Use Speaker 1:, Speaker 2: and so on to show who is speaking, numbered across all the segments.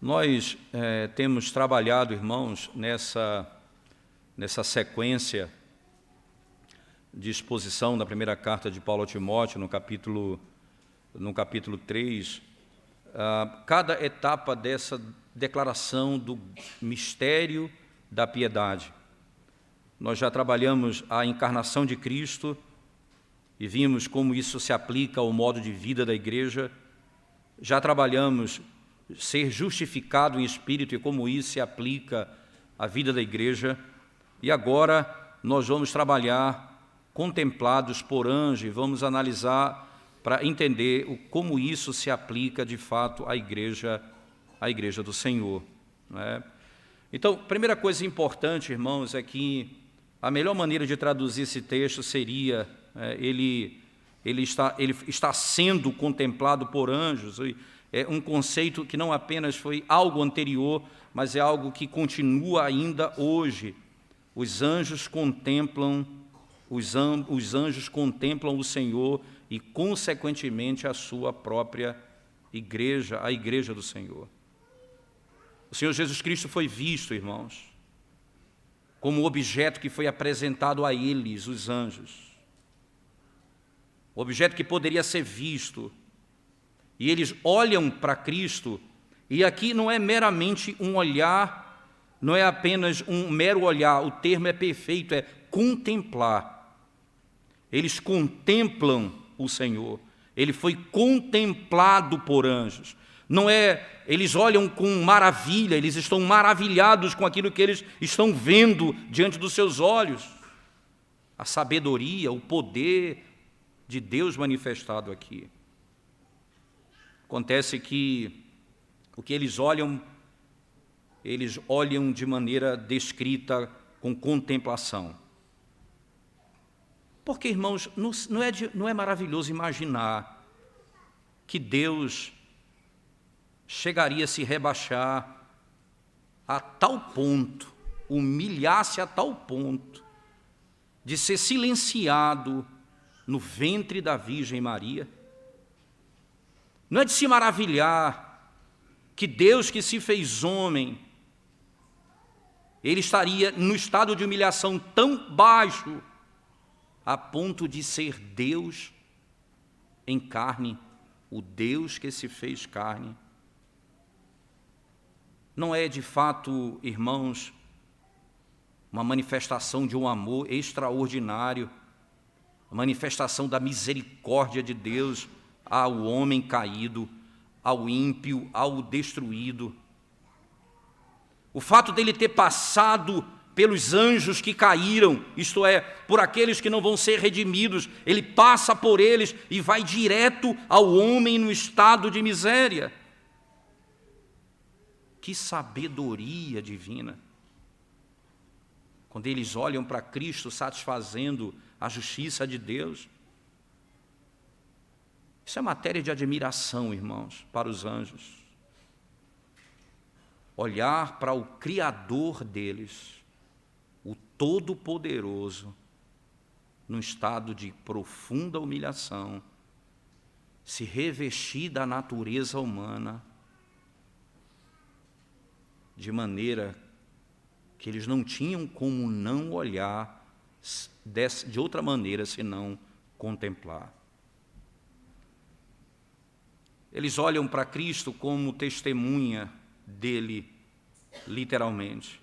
Speaker 1: Nós temos trabalhado, irmãos, nessa sequência de exposição da primeira carta de Paulo a Timóteo, no capítulo 3, cada etapa dessa declaração do mistério da piedade. Nós já trabalhamos a encarnação de Cristo e vimos como isso se aplica ao modo de vida da igreja. Já trabalhamos ser justificado em espírito e como isso se aplica à vida da igreja. E agora nós vamos trabalhar contemplados por anjo e vamos analisar para entender como isso se aplica de fato à igreja do Senhor, não é? Então, primeira coisa importante, irmãos, é que a melhor maneira de traduzir esse texto seria ele está sendo contemplado por anjos. É um conceito que não apenas foi algo anterior, mas é algo que continua ainda hoje. Os anjos contemplam o Senhor e, consequentemente, a sua própria igreja, a igreja do Senhor. O Senhor Jesus Cristo foi visto, irmãos, como objeto que foi apresentado a eles, os anjos. O objeto que poderia ser visto. E eles olham para Cristo, e aqui não é meramente um olhar, não é apenas um mero olhar, o termo é perfeito, é contemplar. Eles contemplam o Senhor, ele foi contemplado por anjos. Não é, eles olham com maravilha, eles estão maravilhados com aquilo que eles estão vendo diante dos seus olhos. A sabedoria, o poder de Deus manifestado aqui. Acontece que o que eles olham de maneira descrita com contemplação. Porque, irmãos, não é maravilhoso imaginar que Deus chegaria a se rebaixar a tal ponto, humilhar-se a tal ponto, de ser silenciado no ventre da Virgem Maria? Não é de se maravilhar que Deus que se fez homem, ele estaria no estado de humilhação tão baixo, a ponto de ser Deus em carne, o Deus que se fez carne. Não é de fato, irmãos, uma manifestação de um amor extraordinário, a manifestação da misericórdia de Deus ao homem caído, ao ímpio, ao destruído. O fato dele ter passado pelos anjos que caíram, isto é, por aqueles que não vão ser redimidos, ele passa por eles e vai direto ao homem no estado de miséria. Que sabedoria divina! Quando eles olham para Cristo satisfazendo a justiça de Deus. Isso é matéria de admiração, irmãos, para os anjos. Olhar para o Criador deles, o Todo-Poderoso, num estado de profunda humilhação, se revestir da natureza humana, de maneira que eles não tinham como não olhar de outra maneira senão contemplar. Eles olham para Cristo como testemunha dele, literalmente.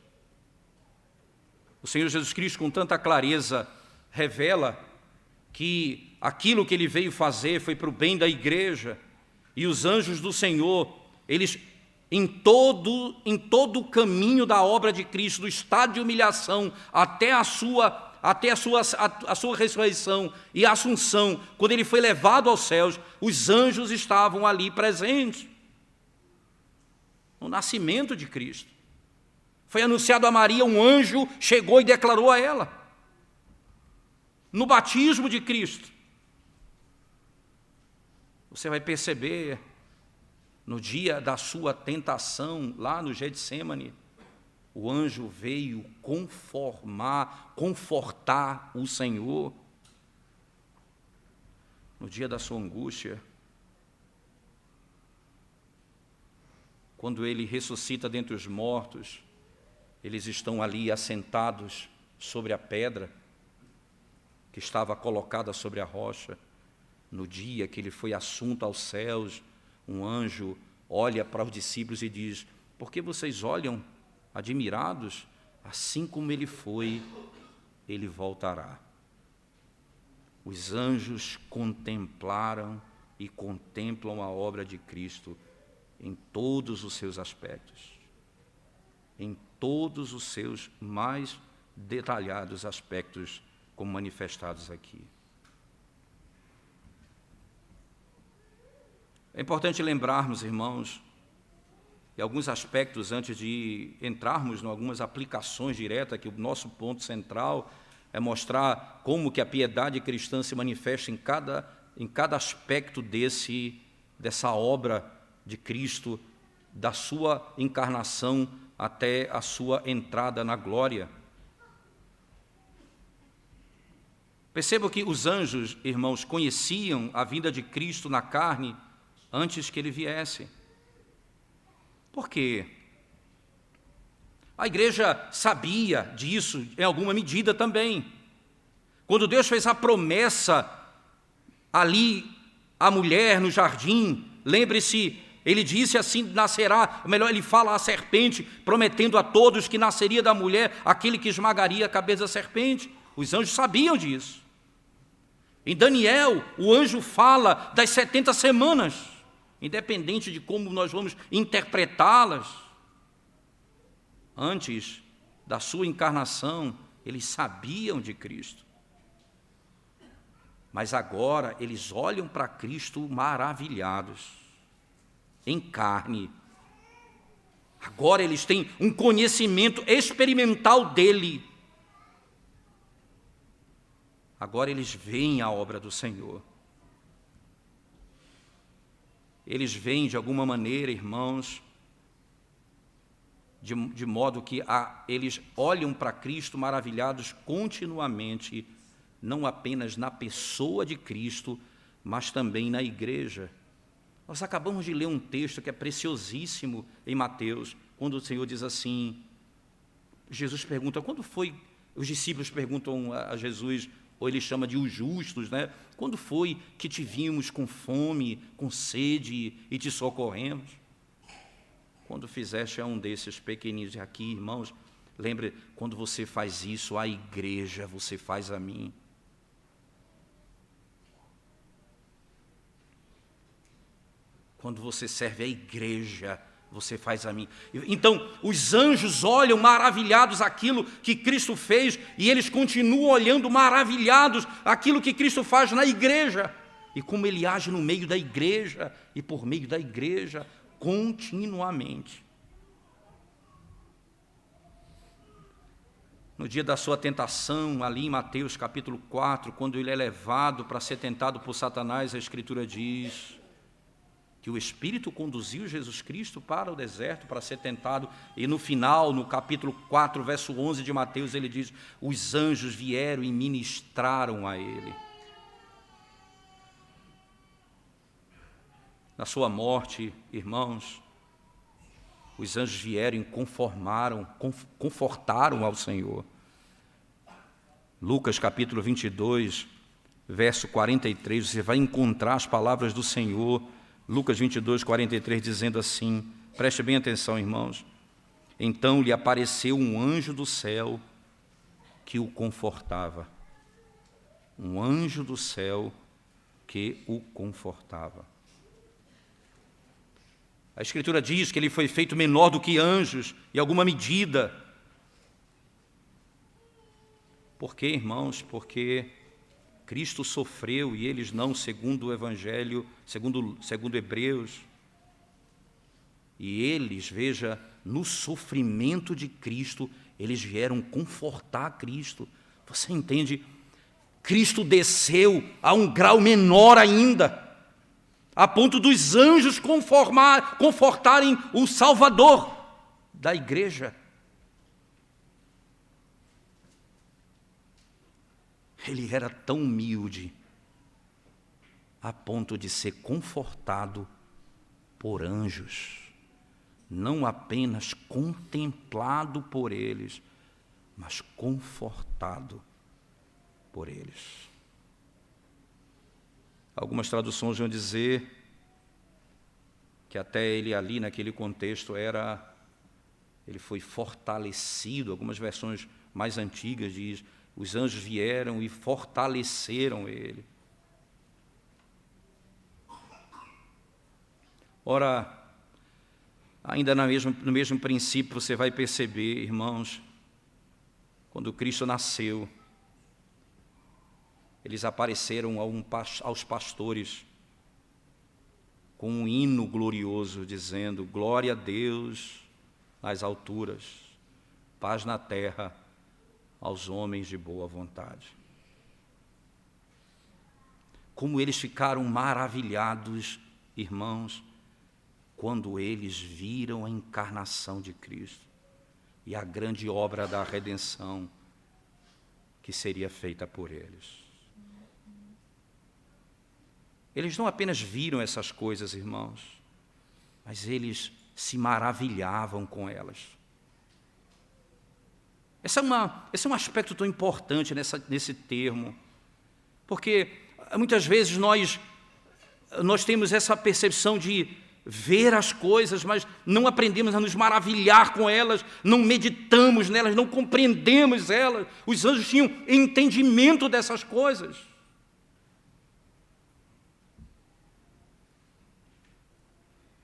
Speaker 1: O Senhor Jesus Cristo, com tanta clareza, revela que aquilo que ele veio fazer foi para o bem da igreja, e os anjos do Senhor, eles, em todo o caminho da obra de Cristo, do estado de humilhação até a sua ressurreição e assunção, quando ele foi levado aos céus, os anjos estavam ali presentes. No nascimento de Cristo, foi anunciado a Maria, um anjo chegou e declarou a ela. No batismo de Cristo, você vai perceber, no dia da sua tentação, lá no Getsêmani, o anjo veio confortar o Senhor. No dia da sua angústia, quando ele ressuscita dentre os mortos, eles estão ali assentados sobre a pedra que estava colocada sobre a rocha. No dia que ele foi assunto aos céus, um anjo olha para os discípulos e diz: por que vocês olham admirados? Assim como ele foi, ele voltará. Os anjos contemplaram e contemplam a obra de Cristo em todos os seus aspectos, em todos os seus mais detalhados aspectos, como manifestados aqui. É importante lembrarmos, irmãos, de alguns aspectos antes de entrarmos em algumas aplicações diretas, que o nosso ponto central é mostrar como que a piedade cristã se manifesta em cada aspecto dessa obra de Cristo, da sua encarnação até a sua entrada na glória. Perceba que os anjos, irmãos, conheciam a vinda de Cristo na carne antes que ele viesse. Por quê? A igreja sabia disso em alguma medida também. Quando Deus fez a promessa ali à mulher no jardim, lembre-se, ele disse assim: nascerá, ou melhor, ele fala à serpente, prometendo a todos que nasceria da mulher aquele que esmagaria a cabeça da serpente. Os anjos sabiam disso. Em Daniel, o anjo fala das 70 semanas, independente de como nós vamos interpretá-las. Antes da sua encarnação, eles sabiam de Cristo. Mas agora eles olham para Cristo maravilhados, em carne. Agora eles têm um conhecimento experimental dele. Agora eles veem a obra do Senhor. Eles veem de alguma maneira, irmãos, de modo que eles olham para Cristo maravilhados continuamente, não apenas na pessoa de Cristo, mas também na igreja. Nós acabamos de ler um texto que é preciosíssimo em Mateus, quando o Senhor diz assim, Jesus pergunta, quando foi, os discípulos perguntam a Jesus, ou ele chama de os justos, né? Quando foi que te vimos com fome, com sede e te socorremos? Quando fizeste a um desses pequeninos aqui, irmãos, lembre, quando você faz isso à igreja, você faz a mim. Quando você serve a igreja, você faz a mim. Então, os anjos olham maravilhados aquilo que Cristo fez e eles continuam olhando maravilhados aquilo que Cristo faz na igreja e como Ele age no meio da igreja e por meio da igreja continuamente. No dia da sua tentação, ali em Mateus capítulo 4, quando ele é levado para ser tentado por Satanás, a Escritura diz que o Espírito conduziu Jesus Cristo para o deserto para ser tentado, e no final, no capítulo 4, verso 11 de Mateus, ele diz, os anjos vieram e ministraram a ele. Na sua morte, irmãos, os anjos vieram e confortaram ao Senhor. Lucas capítulo 22, verso 43, você vai encontrar as palavras do Senhor, Lucas 22, 43, dizendo assim, preste bem atenção, irmãos. Então lhe apareceu um anjo do céu que o confortava. Um anjo do céu que o confortava. A Escritura diz que ele foi feito menor do que anjos, em alguma medida. Por quê, irmãos? Porque Cristo sofreu e eles não, segundo o Evangelho, segundo Hebreus. E eles, veja, no sofrimento de Cristo, eles vieram confortar Cristo. Você entende? Cristo desceu a um grau menor ainda, a ponto dos anjos confortarem o Salvador da igreja. Ele era tão humilde, a ponto de ser confortado por anjos. não apenas contemplado por eles, mas confortado por eles. Algumas traduções vão dizer que até ele ali, naquele contexto, ele foi fortalecido. Algumas versões mais antigas diz, os anjos vieram e fortaleceram ele. Ora, ainda no mesmo princípio, você vai perceber, irmãos, quando Cristo nasceu, eles apareceram aos pastores com um hino glorioso, dizendo, glória a Deus nas alturas, paz na terra aos homens de boa vontade. Como eles ficaram maravilhados, irmãos, quando eles viram a encarnação de Cristo e a grande obra da redenção que seria feita por eles. Eles não apenas viram essas coisas, irmãos, mas eles se maravilhavam com elas. Esse é um aspecto tão importante nesse termo, porque muitas vezes nós temos essa percepção de ver as coisas, mas não aprendemos a nos maravilhar com elas, não meditamos nelas, não compreendemos elas. Os anjos tinham entendimento dessas coisas.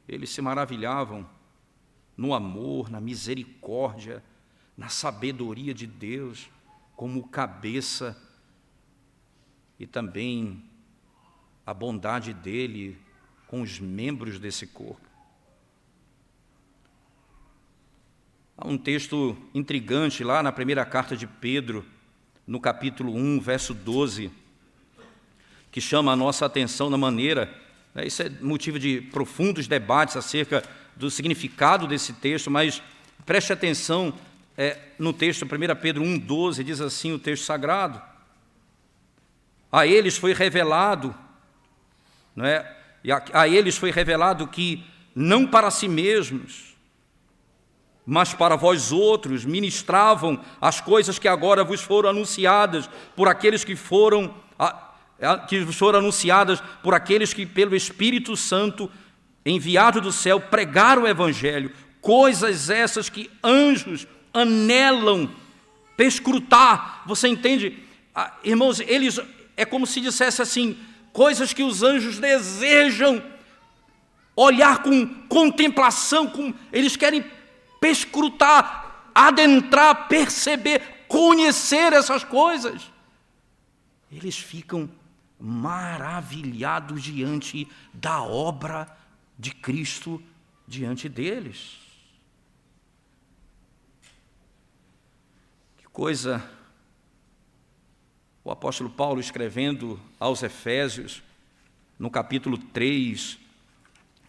Speaker 1: Eles se maravilhavam no amor, na misericórdia, na sabedoria de Deus, como cabeça, e também a bondade dele com os membros desse corpo. Há um texto intrigante lá na primeira carta de Pedro, no capítulo 1, verso 12, que chama a nossa atenção na maneira, isso é motivo de profundos debates acerca do significado desse texto, mas preste atenção no texto, 1 Pedro 1, 12, diz assim o texto sagrado, a eles foi revelado, não é? A eles foi revelado que, não para si mesmos, mas para vós outros, ministravam as coisas que agora vos foram anunciadas por aqueles que vos foram anunciadas por aqueles que, pelo Espírito Santo, enviado do céu, pregaram o Evangelho, coisas essas que anjos anelam perscrutar. Você entende? Irmãos, é como se dissesse assim, coisas que os anjos desejam olhar com contemplação, eles querem perscrutar, adentrar, perceber, conhecer essas coisas. Eles ficam maravilhados diante da obra de Cristo diante deles. Que coisa! O apóstolo Paulo, escrevendo aos Efésios, no capítulo 3,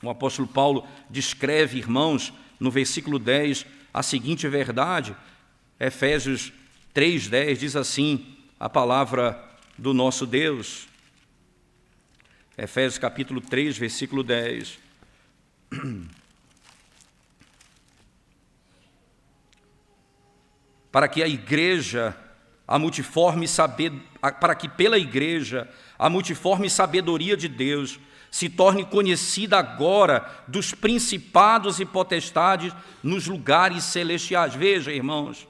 Speaker 1: o apóstolo Paulo descreve, irmãos, no versículo 10, a seguinte verdade. Efésios 3:10 diz assim, a palavra do nosso Deus. Efésios capítulo 3, versículo 10. Para que pela igreja a multiforme sabedoria de Deus se torne conhecida agora dos principados e potestades nos lugares celestiais. Veja, irmãos,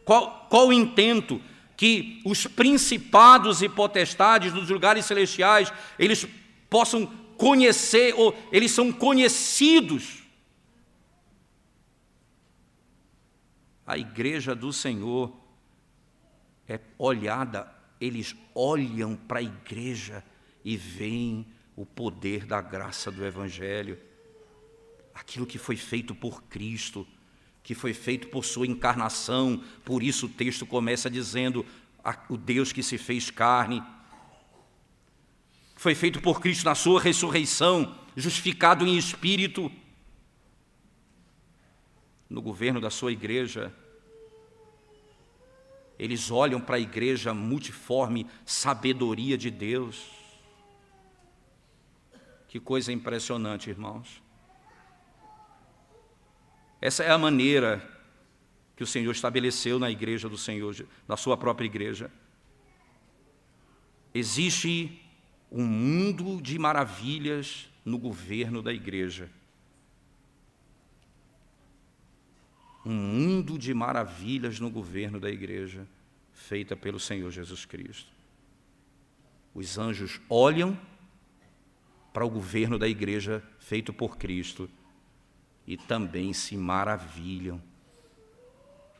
Speaker 1: qual o intento? Que os principados e potestades dos lugares celestiais, eles possam conhecer, ou eles são conhecidos. A igreja do Senhor é olhada, eles olham para a igreja e veem o poder da graça do Evangelho, aquilo que foi feito por Cristo, que foi feito por sua encarnação. Por isso o texto começa dizendo, o Deus que se fez carne, foi feito por Cristo na sua ressurreição, justificado em espírito, no governo da sua igreja. Eles olham para a igreja multiforme sabedoria de Deus. Que coisa impressionante, irmãos. Essa é a maneira que o Senhor estabeleceu na igreja do Senhor, na sua própria igreja. Existe um mundo de maravilhas no governo da igreja. Um mundo de maravilhas no governo da igreja, feita pelo Senhor Jesus Cristo. Os anjos olham para o governo da igreja feito por Cristo e também se maravilham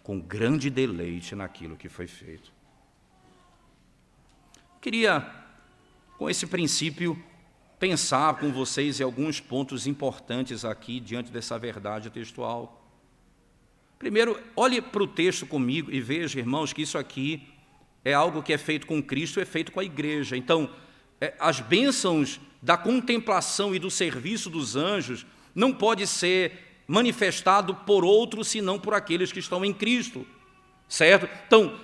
Speaker 1: com grande deleite naquilo que foi feito. Queria, com esse princípio, pensar com vocês em alguns pontos importantes aqui diante dessa verdade textual. Primeiro, olhe para o texto comigo e veja, irmãos, que isso aqui é algo que é feito com Cristo, é feito com a igreja. Então, as bênçãos da contemplação e do serviço dos anjos não pode ser manifestado por outros, senão por aqueles que estão em Cristo, certo? Então,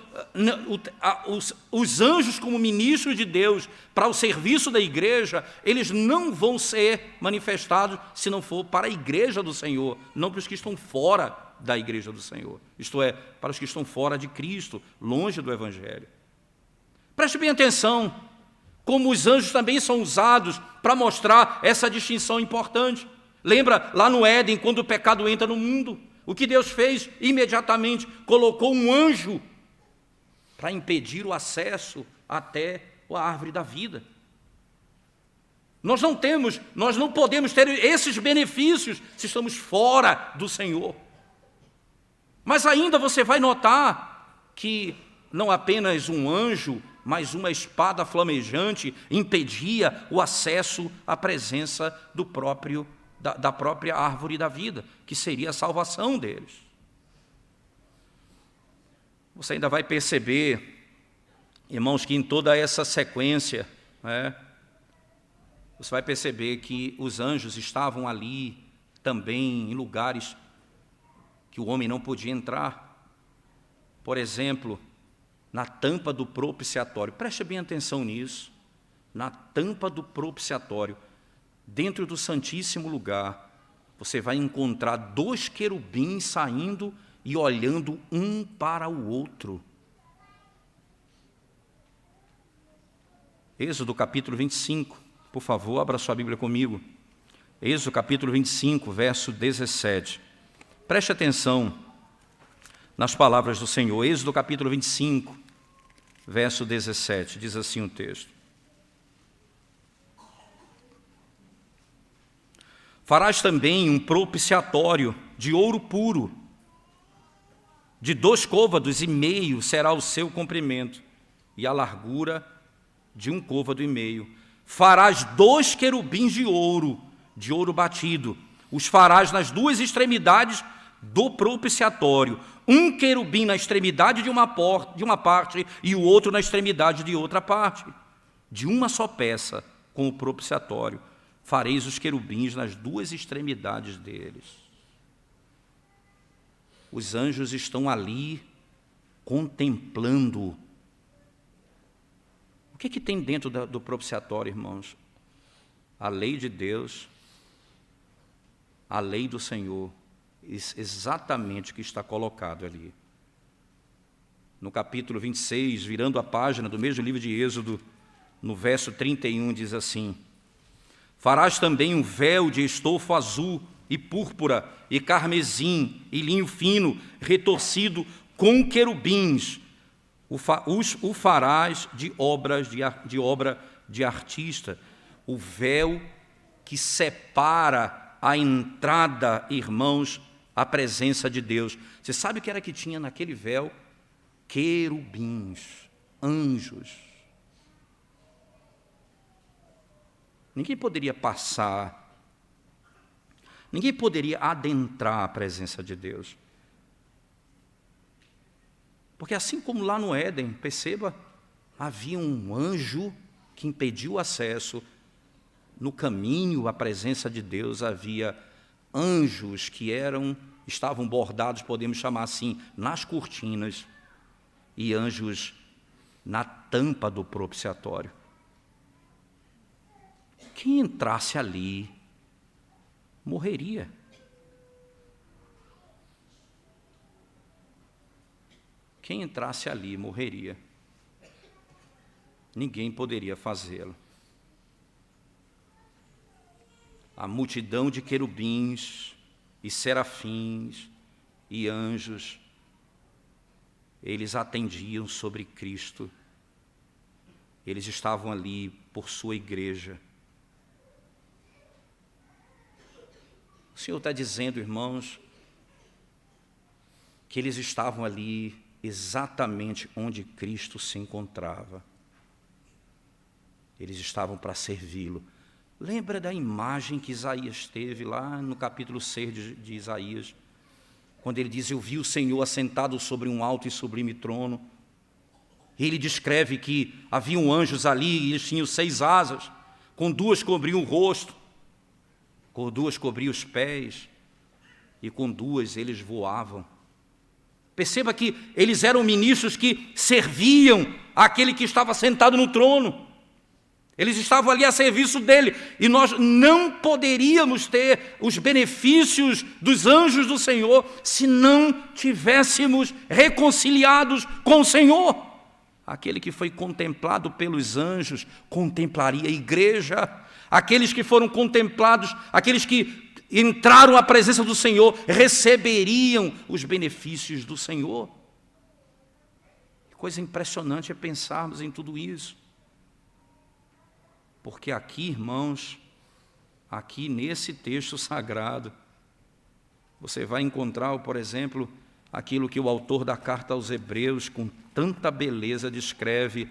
Speaker 1: os anjos como ministros de Deus para o serviço da igreja, eles não vão ser manifestados se não for para a igreja do Senhor, não para os que estão fora da igreja do Senhor, isto é, para os que estão fora de Cristo, longe do Evangelho. Preste bem atenção, como os anjos também são usados para mostrar essa distinção importante. Lembra lá no Éden, quando o pecado entra no mundo, o que Deus fez? Imediatamente colocou um anjo para impedir o acesso até a árvore da vida. Nós não podemos ter esses benefícios se estamos fora do Senhor. Mas ainda você vai notar que não apenas um anjo, mas uma espada flamejante impedia o acesso à presença da própria árvore da vida, que seria a salvação deles. Você ainda vai perceber, irmãos, que em toda essa sequência, você vai perceber que os anjos estavam ali também em lugares que o homem não podia entrar. Por exemplo, na tampa do propiciatório. Preste bem atenção nisso. Na tampa do propiciatório, dentro do Santíssimo Lugar, você vai encontrar 2 querubins saindo e olhando um para o outro. Êxodo capítulo 25, por favor, abra sua Bíblia comigo. Êxodo capítulo 25, verso 17. Preste atenção nas palavras do Senhor. Êxodo capítulo 25, verso 17, diz assim o texto. Farás também um propiciatório de ouro puro, de 2 côvados e meio será o seu comprimento, e a largura de 1 côvado e meio. Farás 2 querubins de ouro batido, os farás nas 2 extremidades do propiciatório, um querubim na extremidade de uma parte e o outro na extremidade de outra parte. De uma só peça, com o propiciatório, fareis os querubins nas 2 extremidades deles. Os anjos estão ali contemplando. O que tem dentro do propiciatório, irmãos? A lei de Deus, a lei do Senhor, exatamente o que está colocado ali. No capítulo 26, virando a página do mesmo livro de Êxodo, no verso 31, diz assim: farás também um véu de estofo azul e púrpura e carmesim e linho fino, retorcido com querubins. O farás de obra de artista. O véu que separa a entrada, irmãos, à presença de Deus. Você sabe o que era que tinha naquele véu? Querubins, anjos. Ninguém poderia passar, ninguém poderia adentrar a presença de Deus. Porque assim como lá no Éden, perceba, havia um anjo que impediu o acesso. No caminho à presença de Deus havia anjos que estavam bordados, podemos chamar assim, nas cortinas, e anjos na tampa do propiciatório. Quem entrasse ali morreria. quem entrasse ali morreria. Ninguém poderia fazê-lo. A multidão de querubins e serafins e anjos, eles atendiam sobre Cristo. Eles estavam ali por sua igreja. O Senhor está dizendo, irmãos, que eles estavam ali exatamente onde Cristo se encontrava. Eles estavam para servi-lo. Lembra da imagem que Isaías teve lá no capítulo 6 de Isaías, quando ele diz: eu vi o Senhor assentado sobre um alto e sublime trono. Ele descreve que haviam anjos ali, e eles tinham 6 asas, com 2 cobriam o rosto, com 2 cobriam os pés, e com 2 eles voavam. Perceba que eles eram ministros que serviam aquele que estava sentado no trono. Eles estavam ali a serviço dele, e nós não poderíamos ter os benefícios dos anjos do Senhor se não tivéssemos reconciliados com o Senhor. Aquele que foi contemplado pelos anjos contemplaria a igreja. Aqueles que foram contemplados, aqueles que entraram à presença do Senhor, receberiam os benefícios do Senhor. Coisa impressionante é pensarmos em tudo isso. Porque aqui, irmãos, aqui nesse texto sagrado, você vai encontrar, por exemplo, aquilo que o autor da carta aos Hebreus, com tanta beleza, descreve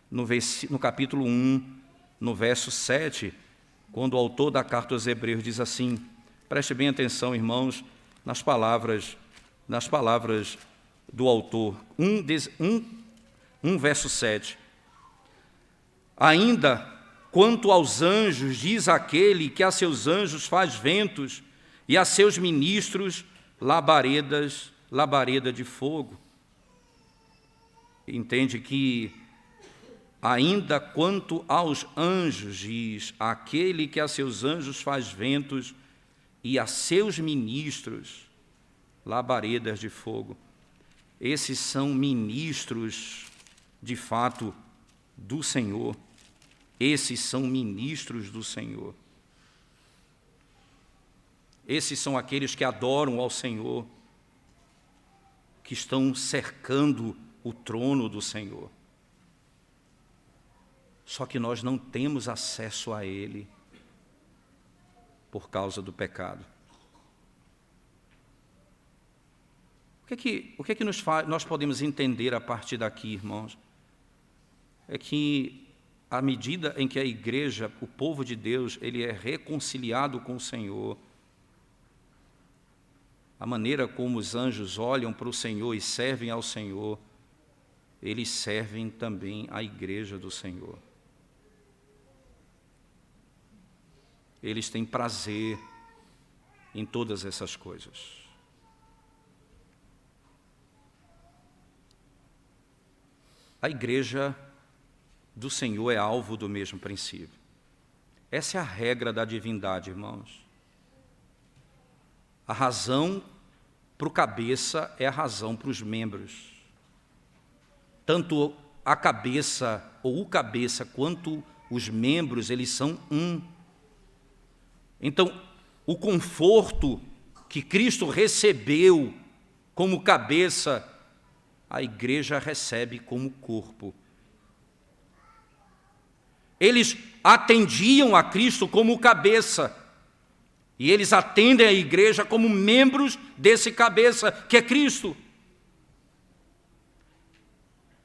Speaker 1: no capítulo 1, no verso 7, quando o autor da carta aos Hebreus diz assim, preste bem atenção, irmãos, nas palavras do autor, 1 verso 7. Ainda quanto aos anjos, diz aquele que a seus anjos faz ventos e a seus ministros labareda de fogo. Entende que ainda quanto aos anjos, diz aquele que a seus anjos faz ventos e a seus ministros labaredas de fogo. Esses são ministros, de fato, do Senhor. Esses são ministros do Senhor. Esses são aqueles que adoram ao Senhor, que estão cercando o trono do Senhor. Só que nós não temos acesso a Ele por causa do pecado. O que é que nós podemos entender a partir daqui, irmãos? É que à medida em que a igreja, o povo de Deus, ele é reconciliado com o Senhor, a maneira como os anjos olham para o Senhor e servem ao Senhor, eles servem também à igreja do Senhor. Eles têm prazer em todas essas coisas. A igreja do Senhor é alvo do mesmo princípio. Essa é a regra da divindade, irmãos. A razão para o cabeça é a razão para os membros. Tanto a cabeça ou o cabeça quanto os membros, eles são um. Então, o conforto que Cristo recebeu como cabeça, a igreja recebe como corpo. Eles atendiam a Cristo como cabeça, e eles atendem a igreja como membros desse cabeça, que é Cristo.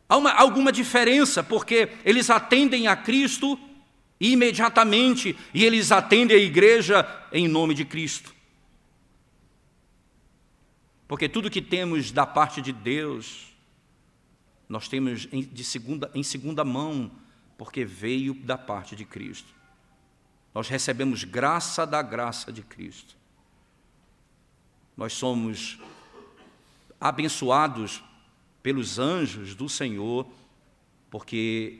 Speaker 1: Há alguma diferença, porque eles atendem a Cristo imediatamente, e eles atendem a igreja em nome de Cristo. Porque tudo que temos da parte de Deus, nós temos em segunda mão, porque veio da parte de Cristo. Nós recebemos graça da graça de Cristo. Nós somos abençoados pelos anjos do Senhor, porque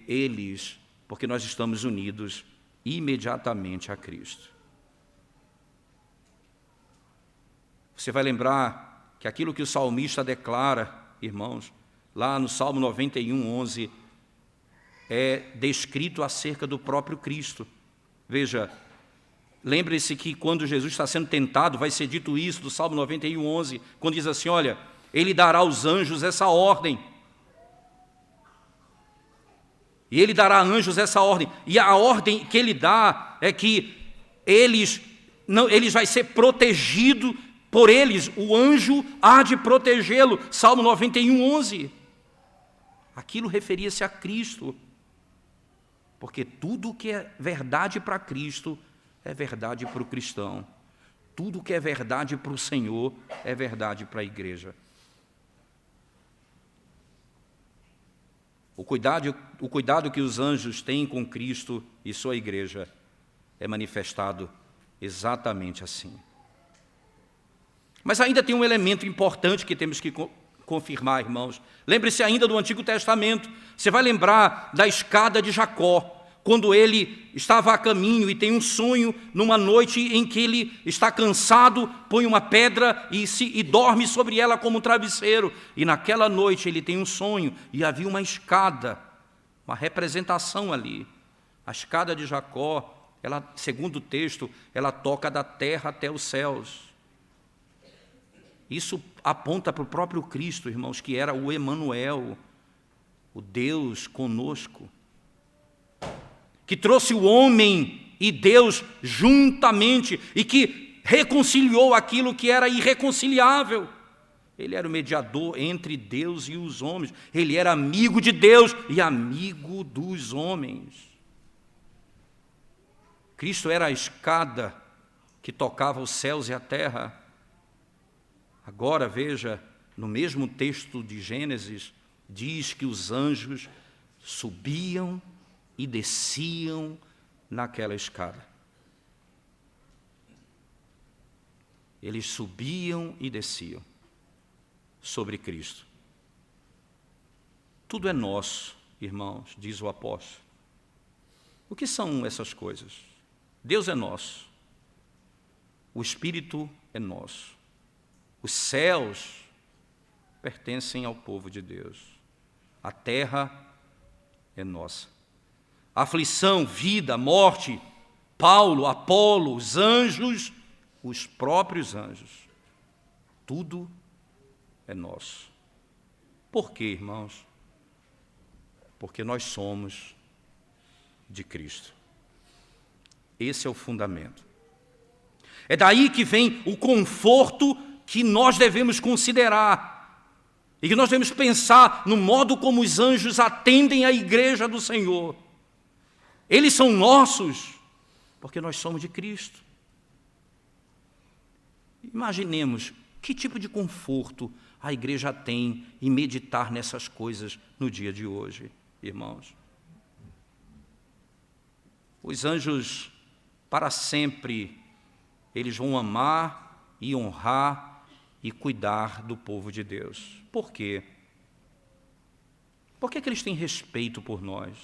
Speaker 1: nós estamos unidos imediatamente a Cristo. Você vai lembrar que aquilo que o salmista declara, irmãos, lá no Salmo 91, 11, é descrito acerca do próprio Cristo. Veja, lembre-se que quando Jesus está sendo tentado, vai ser dito isso, do Salmo 91, 11, quando diz assim, olha, Ele dará aos anjos essa ordem. E Ele dará a anjos essa ordem. E a ordem que Ele dá é que eles vai ser protegido por eles. O anjo há de protegê-lo. Salmo 91, 11. Aquilo referia-se a Cristo. Porque tudo que é verdade para Cristo é verdade para o cristão. Tudo que é verdade para o Senhor é verdade para a igreja. O cuidado que os anjos têm com Cristo e sua igreja é manifestado exatamente assim. Mas ainda tem um elemento importante que temos que confirmar, irmãos. Lembre-se ainda do Antigo Testamento. Você vai lembrar da escada de Jacó, quando ele estava a caminho e tem um sonho numa noite em que ele está cansado, põe uma pedra e dorme sobre ela como um travesseiro. E naquela noite ele tem um sonho e havia uma escada, uma representação ali. A escada de Jacó, ela, segundo o texto, ela toca da terra até os céus. Isso aponta para o próprio Cristo, irmãos, que era o Emanuel, o Deus conosco, que trouxe o homem e Deus juntamente e que reconciliou aquilo que era irreconciliável. Ele era o mediador entre Deus e os homens. Ele era amigo de Deus e amigo dos homens. Cristo era a escada que tocava os céus e a terra. Agora, veja, no mesmo texto de Gênesis, diz que os anjos subiam e desciam naquela escada. Eles subiam e desciam sobre Cristo. Tudo é nosso, irmãos, diz o apóstolo. O que são essas coisas? Deus é nosso. O Espírito é nosso. Os céus pertencem ao povo de Deus. A terra é nossa. Aflição, vida, morte, Paulo, Apolo, os anjos, os próprios anjos. Tudo é nosso. Por quê, irmãos? Porque nós somos de Cristo. Esse é o fundamento. É daí que vem o conforto que nós devemos considerar e que nós devemos pensar no modo como os anjos atendem a igreja do Senhor. Eles são nossos porque nós somos de Cristo. Imaginemos que tipo de conforto a igreja tem em meditar nessas coisas no dia de hoje, irmãos. Os anjos, para sempre, eles vão amar e honrar e cuidar do povo de Deus. Por quê? Por que eles têm respeito por nós?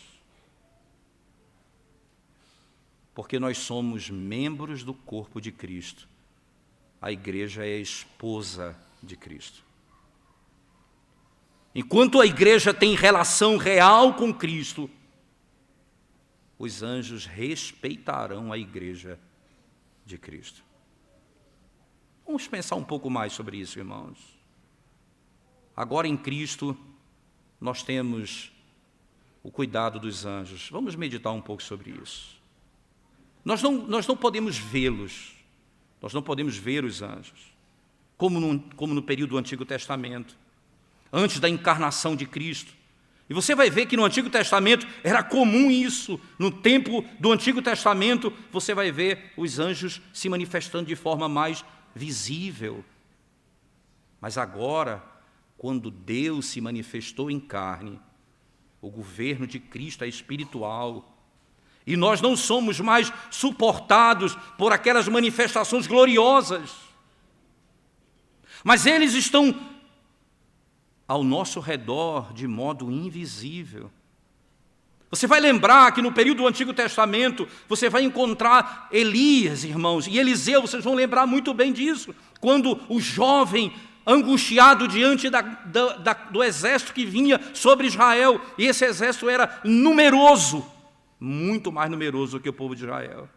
Speaker 1: Porque nós somos membros do corpo de Cristo. A igreja é a esposa de Cristo. Enquanto a igreja tem relação real com Cristo, os anjos respeitarão a igreja de Cristo. Vamos pensar um pouco mais sobre isso, irmãos. Agora em Cristo, nós temos o cuidado dos anjos. Vamos meditar um pouco sobre isso. Nós não podemos vê-los, nós não podemos ver os anjos, como no período do Antigo Testamento, antes da encarnação de Cristo. E você vai ver que no Antigo Testamento era comum isso. No tempo do Antigo Testamento, você vai ver os anjos se manifestando de forma mais visível. Mas agora, quando Deus se manifestou em carne, o governo de Cristo é espiritual, e nós não somos mais suportados por aquelas manifestações gloriosas, mas eles estão ao nosso redor de modo invisível. Você vai lembrar que no período do Antigo Testamento, você vai encontrar Elias, irmãos, e Eliseu, vocês vão lembrar muito bem disso, quando o jovem angustiado diante do exército que vinha sobre Israel, e esse exército era numeroso, muito mais numeroso do que o povo de Israel.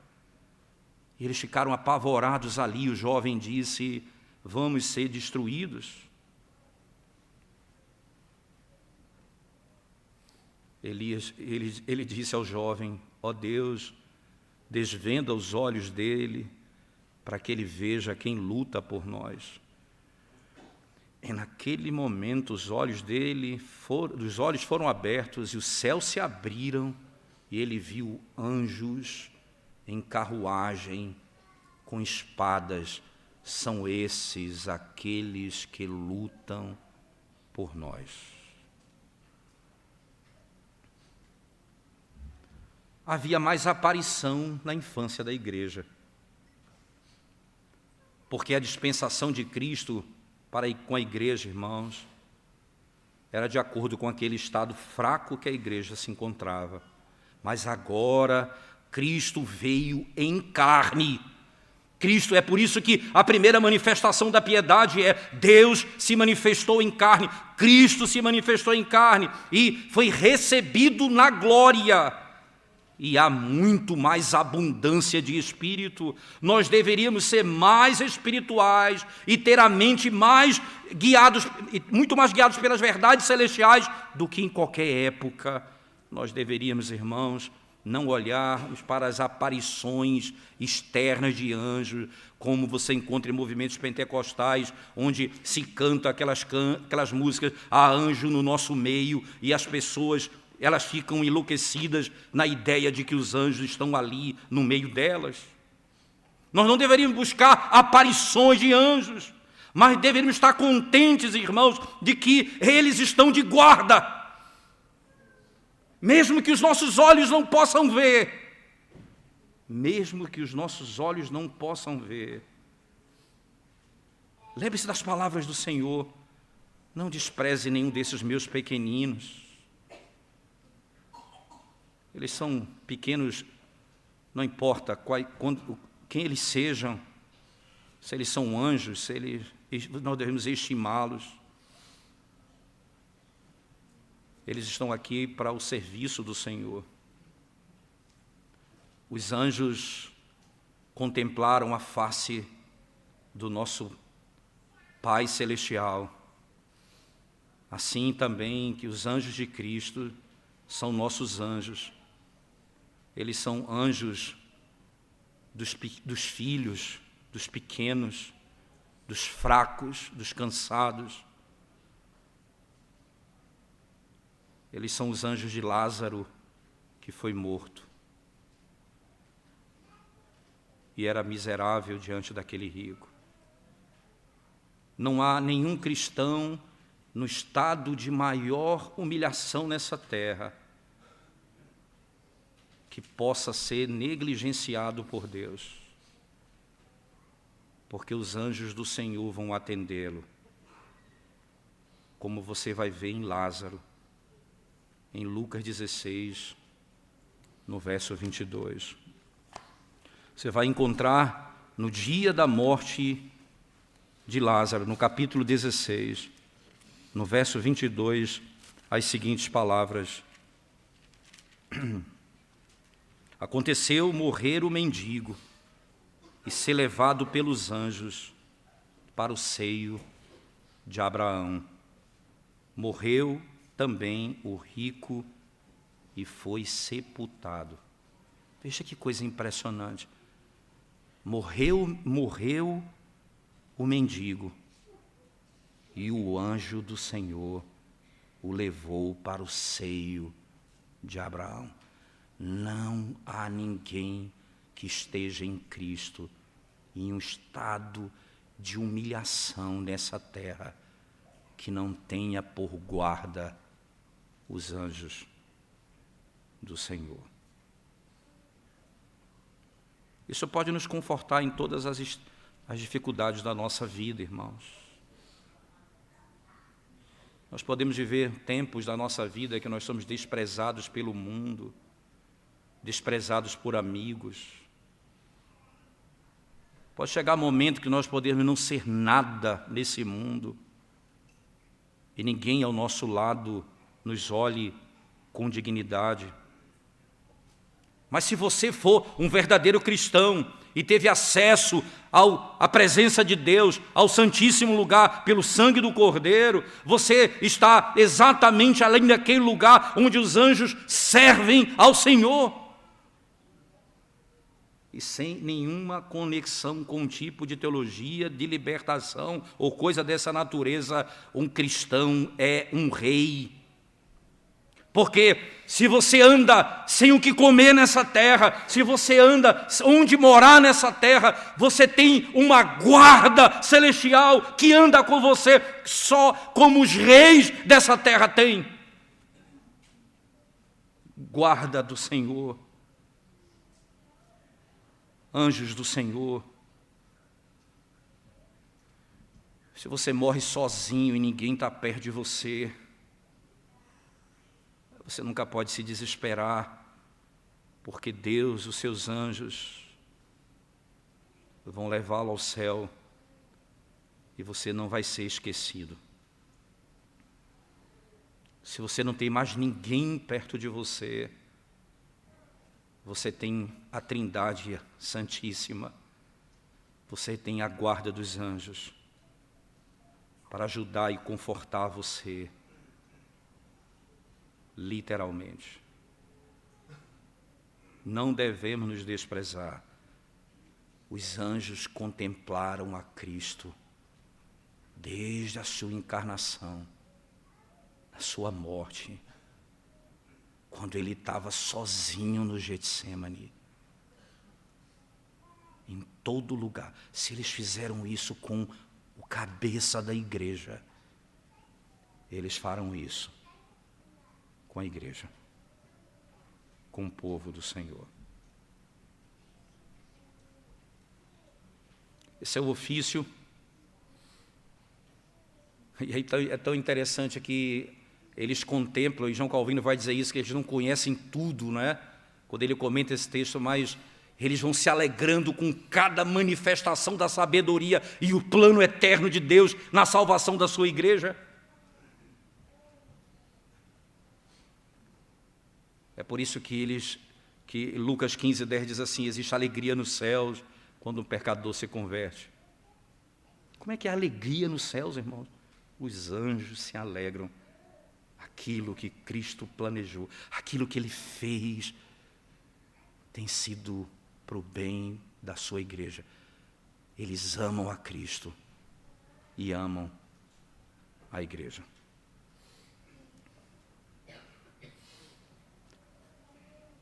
Speaker 1: E eles ficaram apavorados ali. O jovem disse: vamos ser destruídos. Ele disse ao jovem: ó Deus, desvenda os olhos dele, para que ele veja quem luta por nós. E naquele momento os olhos foram abertos e os céus se abriram, e ele viu anjos em carruagem com espadas. São esses aqueles que lutam por nós. Havia mais aparição na infância da igreja, porque a dispensação de Cristo para ir com a igreja, irmãos, era de acordo com aquele estado fraco que a igreja se encontrava. Mas agora Cristo veio em carne. Cristo, é por isso que a primeira manifestação da piedade é: Deus se manifestou em carne, Cristo se manifestou em carne e foi recebido na glória. E há muito mais abundância de espírito. Nós deveríamos ser mais espirituais e ter a mente mais guiados, muito mais guiados pelas verdades celestiais do que em qualquer época. Nós deveríamos, irmãos, não olharmos para as aparições externas de anjos, como você encontra em movimentos pentecostais, onde se canta aquelas músicas: há anjo no nosso meio, e as pessoas, elas ficam enlouquecidas na ideia de que os anjos estão ali no meio delas. Nós não deveríamos buscar aparições de anjos, mas deveríamos estar contentes, irmãos, de que eles estão de guarda, mesmo que os nossos olhos não possam ver. Mesmo que os nossos olhos não possam ver. Lembre-se das palavras do Senhor: não despreze nenhum desses meus pequeninos. Eles são pequenos, não importa quem eles sejam, se eles são anjos, nós devemos estimá-los. Eles estão aqui para o serviço do Senhor. Os anjos contemplaram a face do nosso Pai Celestial. Assim também que os anjos de Cristo são nossos anjos. Eles são anjos dos filhos, dos pequenos, dos fracos, dos cansados. Eles são os anjos de Lázaro, que foi morto e era miserável diante daquele rico. Não há nenhum cristão no estado de maior humilhação nessa terra que possa ser negligenciado por Deus, porque os anjos do Senhor vão atendê-lo, como você vai ver em Lázaro, em Lucas 16, no verso 22. Você vai encontrar no dia da morte de Lázaro, no capítulo 16, no verso 22, as seguintes palavras: aconteceu morrer o mendigo e ser levado pelos anjos para o seio de Abraão. Morreu também o rico e foi sepultado. Veja que coisa impressionante. Morreu o mendigo e o anjo do Senhor o levou para o seio de Abraão. Não há ninguém que esteja em Cristo em um estado de humilhação nessa terra que não tenha por guarda os anjos do Senhor. Isso pode nos confortar em todas as dificuldades da nossa vida, irmãos. Nós podemos viver tempos da nossa vida que nós somos desprezados pelo mundo, desprezados por amigos. Pode chegar um momento que nós podemos não ser nada nesse mundo e ninguém ao nosso lado nos olhe com dignidade. Mas se você for um verdadeiro cristão e teve acesso à presença de Deus, ao Santíssimo Lugar, pelo sangue do Cordeiro, você está exatamente além daquele lugar onde os anjos servem ao Senhor. E sem nenhuma conexão com um tipo de teologia de libertação ou coisa dessa natureza, um cristão é um rei. Porque se você anda sem o que comer nessa terra, se você anda onde morar nessa terra, você tem uma guarda celestial que anda com você, só como os reis dessa terra têm. Guarda do Senhor. Anjos do Senhor. Se você morre sozinho e ninguém está perto de você, você nunca pode se desesperar, porque Deus, os seus anjos, vão levá-lo ao céu e você não vai ser esquecido. Se você não tem mais ninguém perto de você, você tem a Trindade Santíssima, você tem a guarda dos anjos para ajudar e confortar você, literalmente. Não devemos nos desprezar. Os anjos contemplaram a Cristo desde a sua encarnação, a sua morte, quando ele estava sozinho no Getsêmani, em todo lugar. Se eles fizeram isso com o cabeça da igreja, eles farão isso com a igreja, com o povo do Senhor. Esse é o ofício. E aí é tão interessante que eles contemplam, e João Calvino vai dizer isso, que eles não conhecem tudo, né? Quando ele comenta esse texto, mas eles vão se alegrando com cada manifestação da sabedoria e o plano eterno de Deus na salvação da sua igreja. É por isso que Lucas 15:10 diz assim: existe alegria nos céus quando um pecador se converte. Como é que é a alegria nos céus, irmãos? Os anjos se alegram. Aquilo que Cristo planejou, aquilo que Ele fez, tem sido para o bem da sua igreja. Eles amam a Cristo e amam a igreja.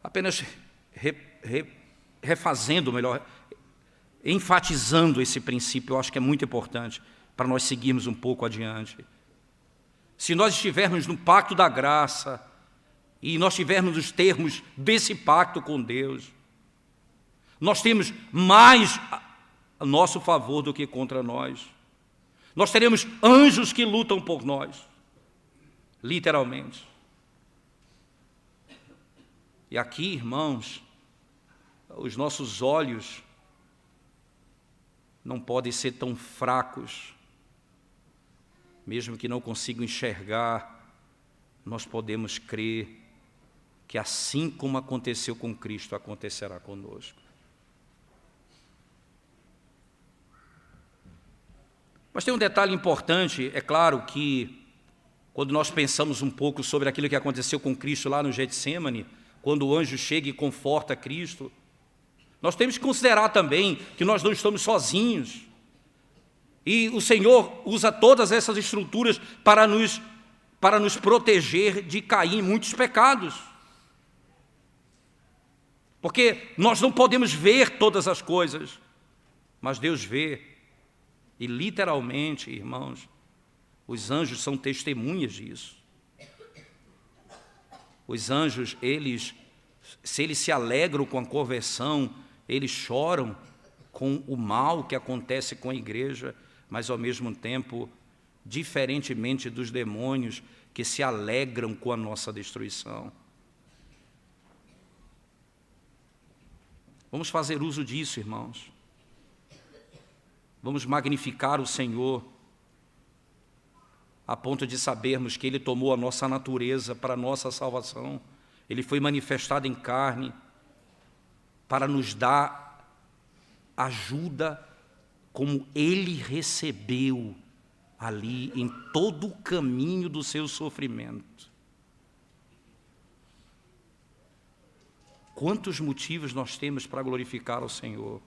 Speaker 1: Apenas refazendo, melhor, enfatizando esse princípio, eu acho que é muito importante para nós seguirmos um pouco adiante. Se nós estivermos no pacto da graça e nós tivermos os termos desse pacto com Deus, nós temos mais a nosso favor do que contra nós. Nós teremos anjos que lutam por nós, literalmente. E aqui, irmãos, os nossos olhos não podem ser tão fracos. Mesmo que não consigam enxergar, nós podemos crer que assim como aconteceu com Cristo, acontecerá conosco. Mas tem um detalhe importante, é claro que quando nós pensamos um pouco sobre aquilo que aconteceu com Cristo lá no Getsêmani, quando o anjo chega e conforta Cristo, nós temos que considerar também que nós não estamos sozinhos. E o Senhor usa todas essas estruturas para nos proteger de cair em muitos pecados. Porque nós não podemos ver todas as coisas, mas Deus vê. E literalmente, irmãos, os anjos são testemunhas disso. Os anjos, se eles se alegram com a conversão, eles choram com o mal que acontece com a igreja, mas ao mesmo tempo, diferentemente dos demônios que se alegram com a nossa destruição. Vamos fazer uso disso, irmãos. Vamos magnificar o Senhor, a ponto de sabermos que Ele tomou a nossa natureza para a nossa salvação. Ele foi manifestado em carne para nos dar ajuda, como Ele recebeu ali em todo o caminho do seu sofrimento. Quantos motivos nós temos para glorificar ao Senhor?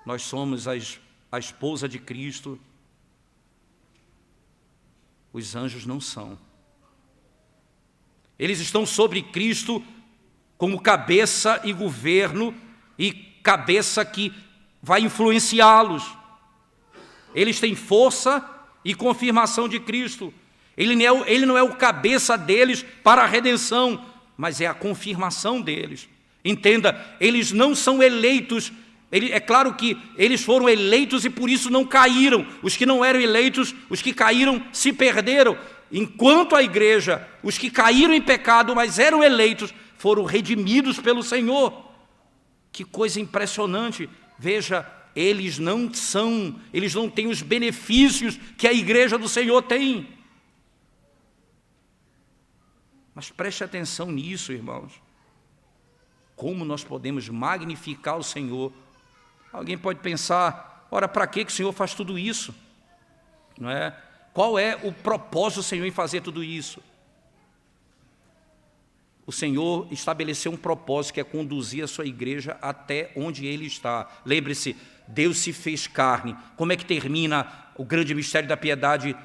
Speaker 1: Nós somos a esposa de Cristo. Os anjos não são. Eles estão sobre Cristo como cabeça e governo, e cabeça que vai influenciá-los. Eles têm força e confirmação de Cristo. Ele não é o cabeça deles para a redenção, mas é a confirmação deles. Entenda, eles não são eleitos. É claro que eles foram eleitos e por isso não caíram. Os que não eram eleitos, os que caíram, se perderam. Enquanto a igreja, os que caíram em pecado, mas eram eleitos, foram redimidos pelo Senhor. Que coisa impressionante. Veja, eles não têm os benefícios que a igreja do Senhor tem. Mas preste atenção nisso, irmãos. Como nós podemos magnificar o Senhor? Alguém pode pensar, ora, para que o Senhor faz tudo isso? Não é? Qual é o propósito do Senhor em fazer tudo isso? O Senhor estabeleceu um propósito, que é conduzir a sua igreja até onde Ele está. Lembre-se, Deus se fez carne. Como é que termina o grande mistério da piedade?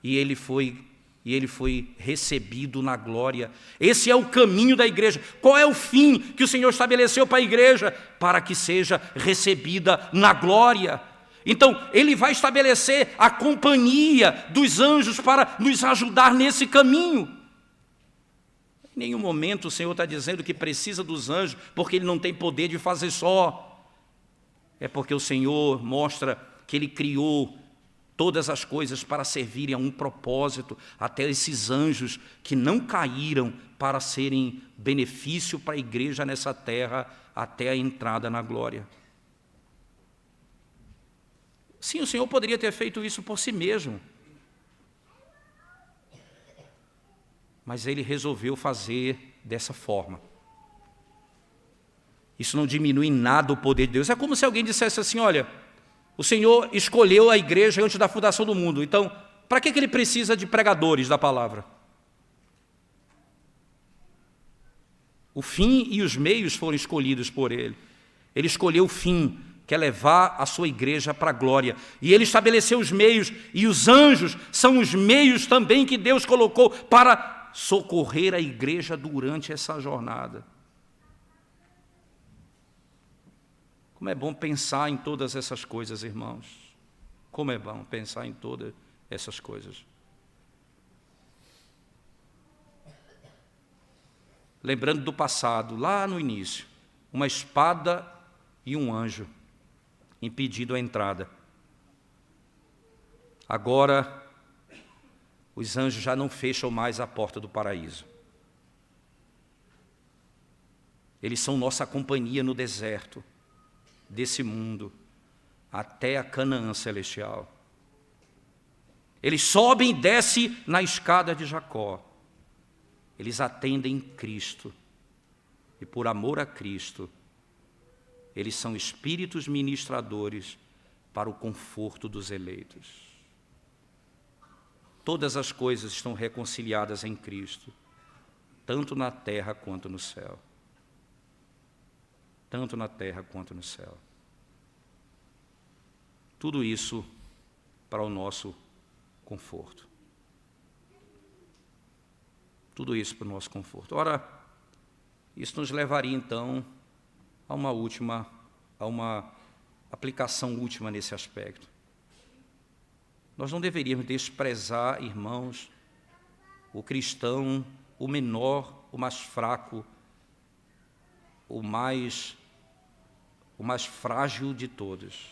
Speaker 1: E Ele foi recebido na glória. Esse é o caminho da igreja. Qual é o fim que o Senhor estabeleceu para a igreja? Para que seja recebida na glória. Então, Ele vai estabelecer a companhia dos anjos para nos ajudar nesse caminho. Em nenhum momento o Senhor está dizendo que precisa dos anjos, porque Ele não tem poder de fazer só. É porque o Senhor mostra que Ele criou todas as coisas para servirem a um propósito, até esses anjos que não caíram, para serem benefício para a igreja nessa terra, até a entrada na glória. Sim, o Senhor poderia ter feito isso por si mesmo, mas Ele resolveu fazer dessa forma. Isso não diminui em nada o poder de Deus. É como se alguém dissesse assim, olha, o Senhor escolheu a igreja antes da fundação do mundo, então, para que Ele precisa de pregadores da palavra? O fim e os meios foram escolhidos por Ele. Ele escolheu o fim, que é levar a sua igreja para a glória. E Ele estabeleceu os meios, e os anjos são os meios também que Deus colocou para socorrer a igreja durante essa jornada. Como é bom pensar em todas essas coisas, irmãos. Como é bom pensar em todas essas coisas. Lembrando do passado, lá no início, uma espada e um anjo impedindo a entrada. Agora, os anjos já não fecham mais a porta do paraíso. Eles são nossa companhia no deserto desse mundo, até a Canaã celestial. Eles sobem e descem na escada de Jacó. Eles atendem Cristo. E por amor a Cristo, eles são espíritos ministradores para o conforto dos eleitos. Todas as coisas estão reconciliadas em Cristo, tanto na terra quanto no céu. Tanto na terra quanto no céu. Tudo isso para o nosso conforto. Tudo isso para o nosso conforto. Ora, isso nos levaria então a uma aplicação última nesse aspecto. Nós não deveríamos desprezar, irmãos, o cristão, o menor, o mais fraco, o mais frágil de todos.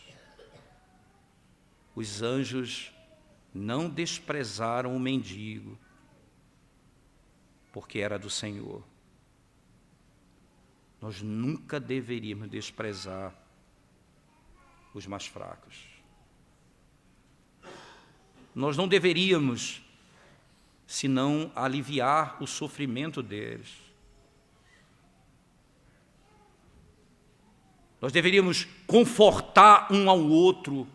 Speaker 1: Os anjos não desprezaram o mendigo, porque era do Senhor. Nós nunca deveríamos desprezar os mais fracos. Nós não deveríamos, senão aliviar o sofrimento deles. Nós deveríamos confortar um ao outro,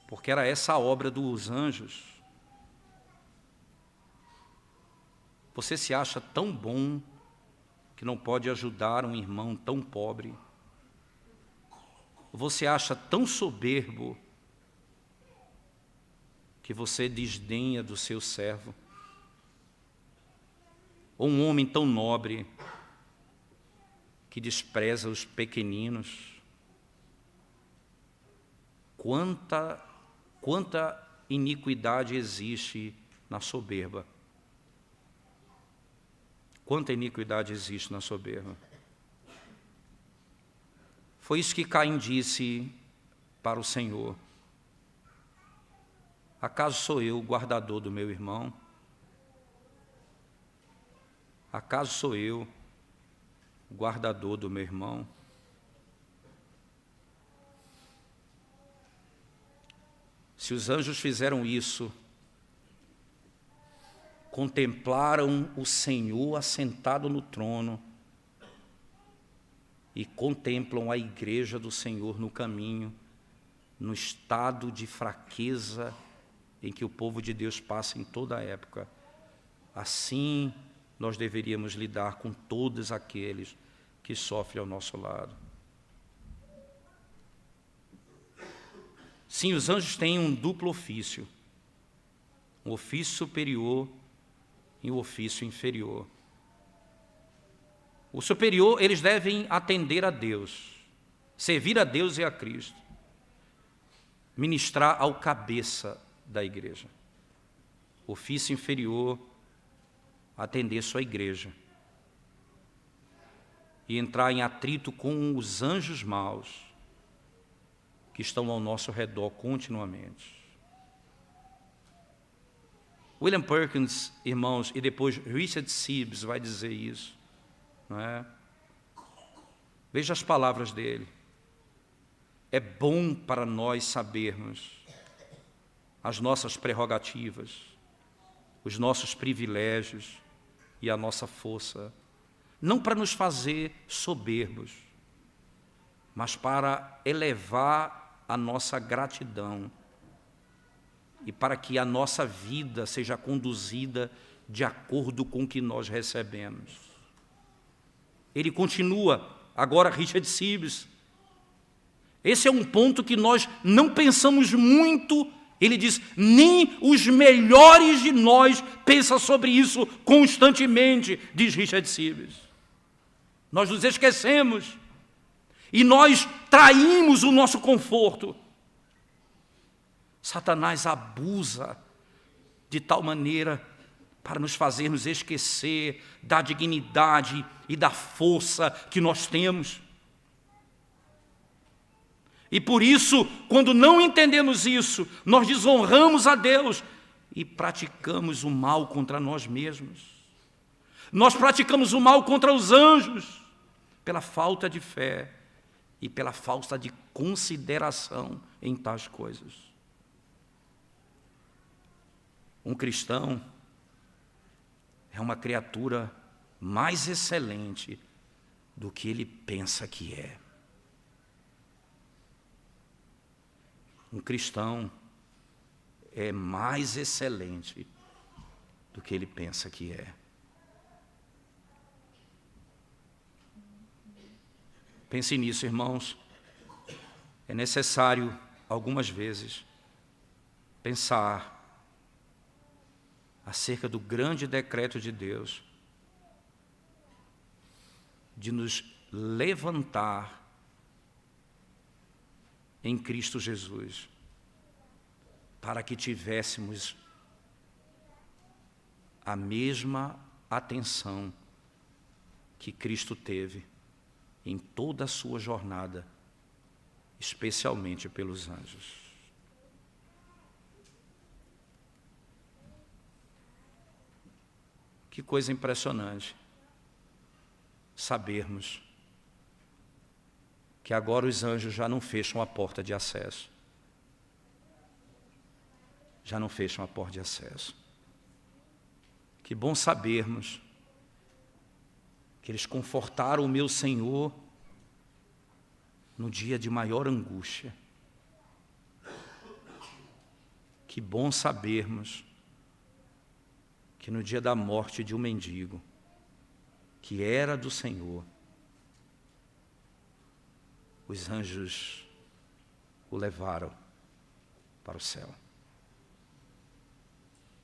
Speaker 1: porque era essa a obra dos anjos. Você se acha tão bom que não pode ajudar um irmão tão pobre? Você acha tão soberbo que você desdenha do seu servo? Ou um homem tão nobre que despreza os pequeninos? Quanta iniquidade existe na soberba. Quanta iniquidade existe na soberba. Foi isso que Caim disse para o Senhor: acaso sou eu o guardador do meu irmão? Acaso sou eu o guardador do meu irmão? Se os anjos fizeram isso, contemplaram o Senhor assentado no trono e contemplam a igreja do Senhor no caminho, no estado de fraqueza em que o povo de Deus passa em toda a época. Assim nós deveríamos lidar com todos aqueles que sofrem ao nosso lado. Sim, os anjos têm um duplo ofício, um ofício superior e um ofício inferior. O superior, eles devem atender a Deus, servir a Deus e a Cristo, ministrar ao cabeça da igreja. O ofício inferior, atender sua igreja e entrar em atrito com os anjos maus que estão ao nosso redor continuamente. William Perkins, irmãos, e depois Richard Sibbes vai dizer isso, não é? Veja as palavras dele. É bom para nós sabermos as nossas prerrogativas, os nossos privilégios e a nossa força, não para nos fazer soberbos, mas para elevar a nossa gratidão e para que a nossa vida seja conduzida de acordo com o que nós recebemos. Ele continua, agora Richard Sibbes. Esse é um ponto que nós não pensamos muito. Ele diz, nem os melhores de nós pensam sobre isso constantemente, diz Richard Sibbes. Nós nos esquecemos e nós traímos o nosso conforto. Satanás abusa de tal maneira para nos fazermos esquecer da dignidade e da força que nós temos. E por isso, quando não entendemos isso, nós desonramos a Deus e praticamos o mal contra nós mesmos. Nós praticamos o mal contra os anjos, pela falta de fé e pela falta de consideração em tais coisas. Um cristão é uma criatura mais excelente do que ele pensa que é. Um cristão é mais excelente do que ele pensa que é. Pense nisso, irmãos. É necessário, algumas vezes, pensar acerca do grande decreto de Deus de nos levantar em Cristo Jesus, para que tivéssemos a mesma atenção que Cristo teve em toda a sua jornada, especialmente pelos anjos. Que coisa impressionante sabermos que que agora os anjos já não fecham a porta de acesso. Já não fecham a porta de acesso. Que bom sabermos que eles confortaram o meu Senhor no dia de maior angústia. Que bom sabermos que no dia da morte de um mendigo, que era do Senhor, os anjos o levaram para o céu.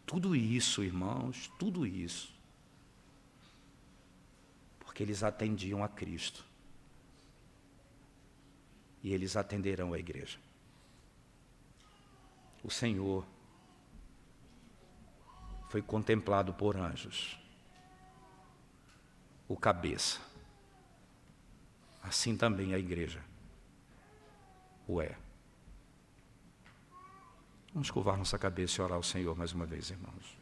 Speaker 1: Tudo isso, irmãos, tudo isso, porque eles atendiam a Cristo. E eles atenderão a igreja. O Senhor foi contemplado por anjos, o cabeça. Assim também a igreja o é. Vamos curvar nossa cabeça e orar ao Senhor mais uma vez, irmãos.